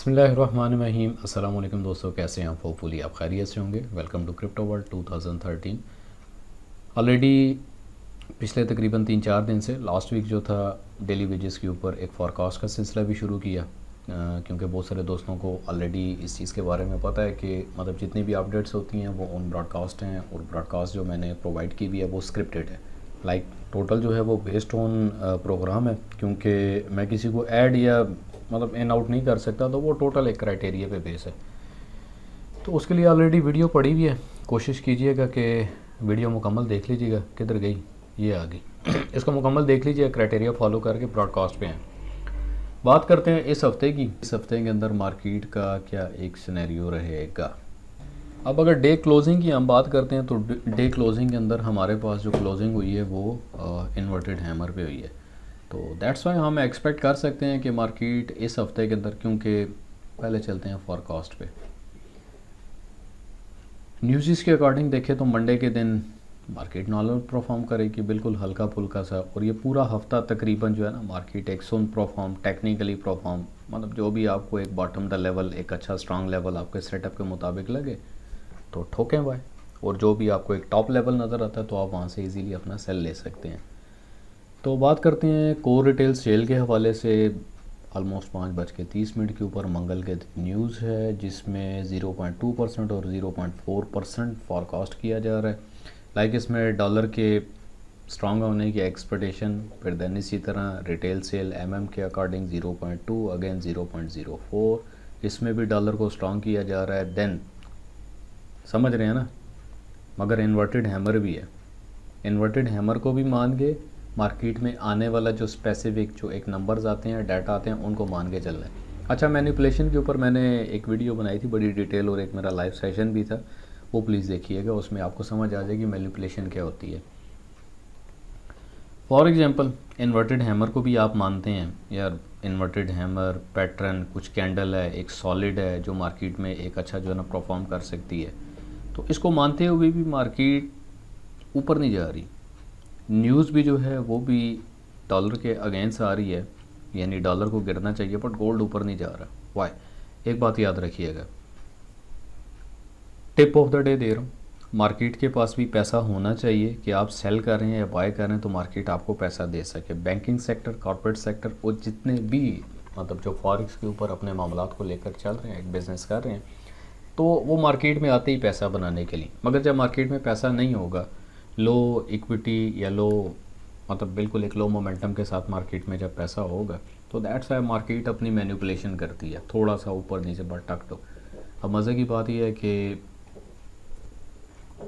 बिस्मिल्लाहिर्रहमानिर्रहीम। अस्सलाम वालेकुम दोस्तों, कैसे हैं आप? होपफुली आप खैरियत से होंगे। Welcome to crypto world 2013। Already पिछले तकरीबन 3-4 दिन से लास्ट वीक जो था डेली वेजेस के ऊपर एक फॉरकास्ट का सिलसिला भी शुरू किया, क्योंकि बहुत सारे दोस्तों को ऑलरेडी इस चीज़ के बारे में पता है कि मतलब जितनी भी अपडेट्स होती हैं वो ऑन ब्रॉडकास्ट हैं, और ब्रॉडकास्ट जो मैंने प्रोवाइड की हुई है वो स्क्रिप्टेड है। लाइक टोटल जो है वो बेस्ड ऑन प्रोग्राम है, क्योंकि मैं किसी को ऐड या मतलब इन आउट नहीं कर सकता, तो वो टोटल एक क्राइटेरिया पे बेस है। तो उसके लिए ऑलरेडी वीडियो पड़ी हुई है, कोशिश कीजिएगा कि वीडियो मुकम्मल देख लीजिएगा। किधर गई? ये आ गई। इसको मुकम्मल देख लीजिए, क्राइटेरिया फॉलो करके ब्रॉडकास्ट पे हैं। बात करते हैं इस हफ्ते की। इस हफ्ते के अंदर मार्केट का क्या एक सिनेरियो रहेगा। अब अगर डे क्लोजिंग की हम बात करते हैं तो डे क्लोजिंग के अंदर हमारे पास जो क्लोजिंग हुई है वो इन्वर्टेड हैमर पे हुई है। तो दैट्स वाई हम एक्सपेक्ट कर सकते हैं कि मार्केट इस हफ्ते के अंदर, क्योंकि पहले चलते हैं फॉरकास्ट पे। न्यूज़ के अकॉर्डिंग देखें तो मंडे के दिन मार्केट नॉर्मल परफॉर्म करेगी, बिल्कुल हल्का फुल्का सा, और ये पूरा हफ्ता तकरीबन जो है ना मार्केट एक सुन परफॉर्म, टेक्निकली परफॉर्म, मतलब जो भी आपको एक बॉटम द लेवल, एक अच्छा स्ट्रांग लेवल आपके सेटअप के मुताबिक लगे तो ठोकें भाई, और जो भी आपको एक टॉप लेवल नज़र आता है तो आप वहाँ से इजीली अपना सेल ले सकते हैं। तो बात करते हैं कोर रिटेल सेल के हवाले से। ऑलमोस्ट 5:30 के ऊपर मंगल के न्यूज़ है, जिसमें 0.2% और 0.4% फॉरकास्ट किया जा रहा है। लाइक इसमें डॉलर के स्ट्रॉन्ग होने की एक्सपेक्टेशन, फिर देन इसी तरह रिटेल सेल के अकॉर्डिंग 0.2, अगेन 0.04, इसमें भी डॉलर को स्ट्रॉन्ग किया जा रहा है। देन समझ रहे हैं ना, मगर इन्वर्टेड हैमर भी है। इन्वर्टेड हैमर को भी मान के मार्केट में आने वाला जो स्पेसिफिक जो एक नंबर्स आते हैं, डाटा आते हैं, उनको मान के चल रहा है। अच्छा, मैनिपुलेशन के ऊपर मैंने एक वीडियो बनाई थी बड़ी डिटेल, और एक मेरा लाइव सेशन भी था, वो प्लीज़ देखिएगा, उसमें आपको समझ आ जाएगी मैनिपुलेशन क्या होती है। फॉर एग्जांपल इन्वर्टेड हैमर को भी आप मानते हैं यार, इन्वर्टेड हैमर पैटर्न कुछ कैंडल है, एक सॉलिड है जो मार्केट में एक अच्छा जो है ना परफॉर्म कर सकती है, तो इसको मानते हुए भी मार्केट ऊपर नहीं जा रही। न्यूज़ भी जो है वो भी डॉलर के अगेंस्ट आ रही है, यानी डॉलर को गिरना चाहिए, बट गोल्ड ऊपर नहीं जा रहा। वाई? एक बात याद रखिएगा, tip of the day they रहा हूँ, मार्केट के पास भी पैसा होना चाहिए कि आप सेल कर रहे हैं या बाय कर रहे हैं तो मार्केट आपको पैसा दे सके। बैंकिंग सेक्टर, कॉर्पोरेट सेक्टर, और जितने भी मतलब जो फॉरेक्स के ऊपर अपने मामलात को लेकर चल रहे हैं, एक बिज़नेस कर रहे हैं, तो वो मार्केट में आते ही पैसा बनाने के लिए। मगर जब मार्केट में पैसा नहीं होगा, लो इक्विटी या लो मतलब बिल्कुल एक लो मोमेंटम के साथ मार्केट में जब पैसा होगा, तो दैट्स वाई मार्केट अपनी मैनिपुलेशन करती है, थोड़ा सा ऊपर नीचे भटक दो। अब मज़े की बात यह है कि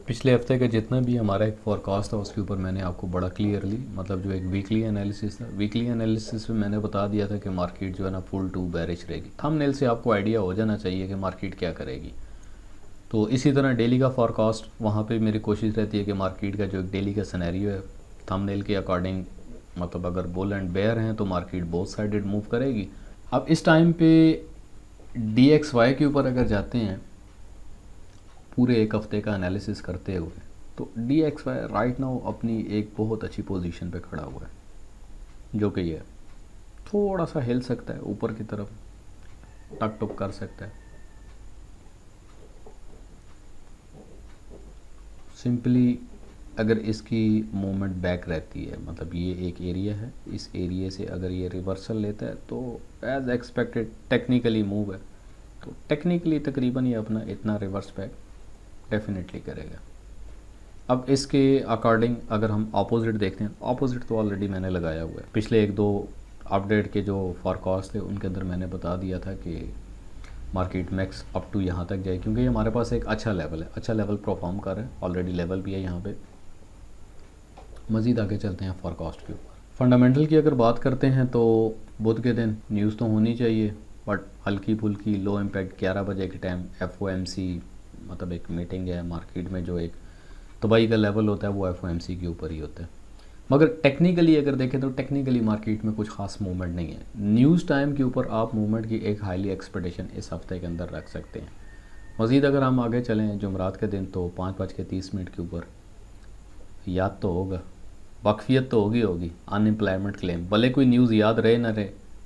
पिछले हफ्ते का जितना भी हमारा एक फॉरकास्ट था उसके ऊपर मैंने आपको बड़ा क्लियरली, मतलब जो एक वीकली एनालिसिस था, वीकली एनालिसिस में मैंने बता दिया था कि मार्केट जो है ना फुल टू बेरिश रहेगी। थंबनेल से आपको आइडिया हो जाना चाहिए कि मार्केट क्या करेगी। तो इसी तरह डेली का फॉरकास्ट, वहाँ पे मेरी कोशिश रहती है कि मार्केट का जो एक डेली का सिनेरियो है थंबनेल के अकॉर्डिंग, मतलब अगर बुल एंड बेयर हैं तो मार्केट बोथ साइडेड मूव करेगी। अब इस टाइम पे DXY के ऊपर अगर जाते हैं पूरे एक हफ्ते का एनालिसिस करते हुए, तो DXY राइट नाउ अपनी एक बहुत अच्छी पोजीशन पे खड़ा हुआ है, जो कि ये थोड़ा सा हिल सकता है ऊपर की तरफ, टक टुक कर सकता है। सिंपली अगर इसकी मूवमेंट बैक रहती है, मतलब ये एक एरिया है, इस एरिया से अगर ये रिवर्सल लेता है तो एज एक्सपेक्टेड टेक्निकली मूव है, तो टेक्निकली तकरीबन ये अपना इतना रिवर्स बैक डेफिनेटली करेगा। अब इसके अकॉर्डिंग अगर हम अपोजिट देखते हैं, अपोजिट तो ऑलरेडी मैंने लगाया हुआ है। पिछले 1-2 अपडेट के जो फॉरकास्ट थे उनके अंदर मैंने बता दिया था कि मार्केट मैक्स अप टू यहाँ तक जाए, क्योंकि ये हमारे पास एक अच्छा लेवल है, अच्छा लेवल परफॉर्म कर रहा है, ऑलरेडी लेवल भी है यहाँ पे। मज़ीद आगे चलते हैं फॉरकास्ट के ऊपर। फंडामेंटल की अगर बात करते हैं तो बुध के दिन न्यूज़ तो होनी चाहिए, बट हल्की फुल्की लो इम्पैक्ट 11 बजे के टाइम FOMC मतलब एक मीटिंग है मार्केट में, जो एक तबाही का लेवल होता है वो FOMC के ऊपर ही होता है। मगर टेक्निकली अगर देखें तो टेक्निकली मार्केट में कुछ खास मूवमेंट नहीं है। न्यूज़ टाइम के ऊपर आप मूवमेंट की एक हाईली एक्सपेक्टेशन इस हफ्ते के अंदर रख सकते हैं। मज़ीद अगर हम आगे चलें जुमरात के दिन, तो 5:30 के ऊपर याद तो होगा, वाकफियत तो होगी अनएम्प्लॉयमेंट क्लेम, भले कोई न्यूज़ याद रहे ना रहे,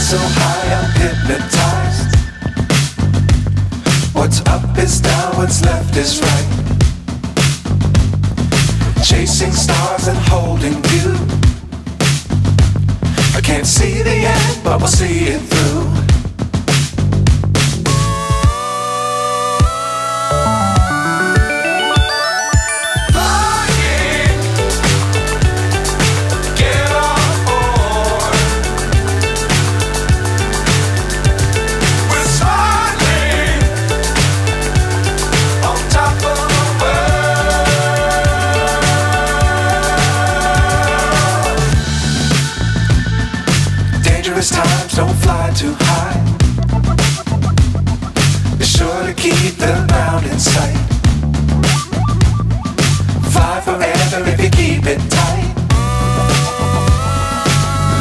so high I'm hypnotized. What's up is down, what's left is right. Chasing stars and holding you. I can't see the end, but we'll see it through. Times don't fly too high. Be sure to keep the ground in sight. Fly forever if you keep it tight.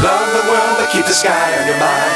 Love the world but keep the sky on your mind.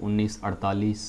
1948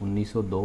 1902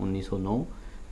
1909،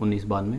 1992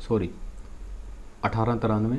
1893